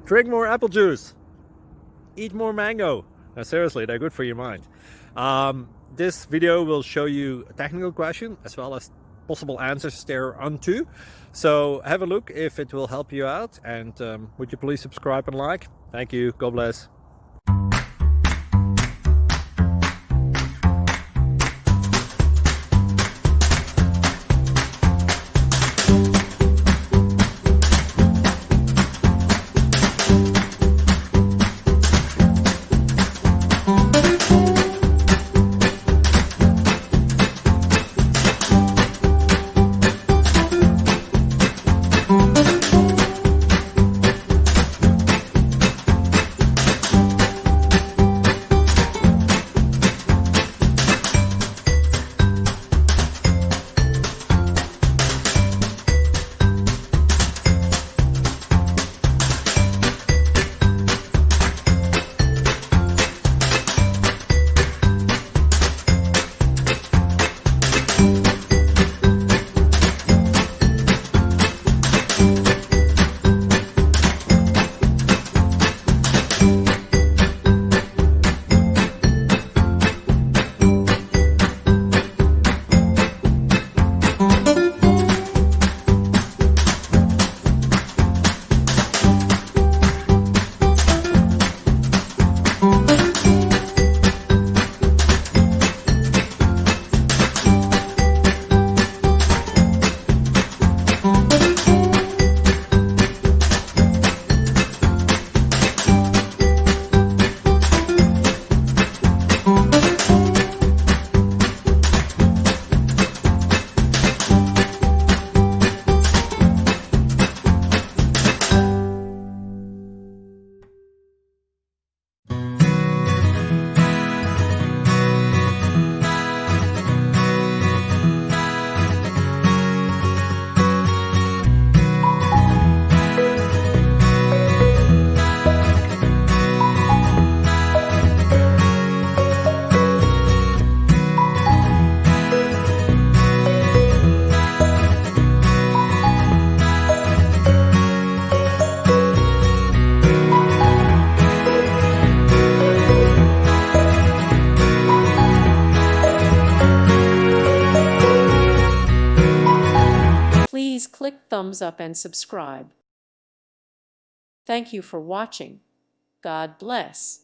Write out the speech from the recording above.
Drink more apple juice. Eat more mango. Now, seriously, they're good for your mind. This video will show you a technical question as well as possible answers thereunto. So have a look if it will help you out, and would you please subscribe and like? Thank you. God bless. Please click thumbs up and subscribe. Thank you for watching. God bless.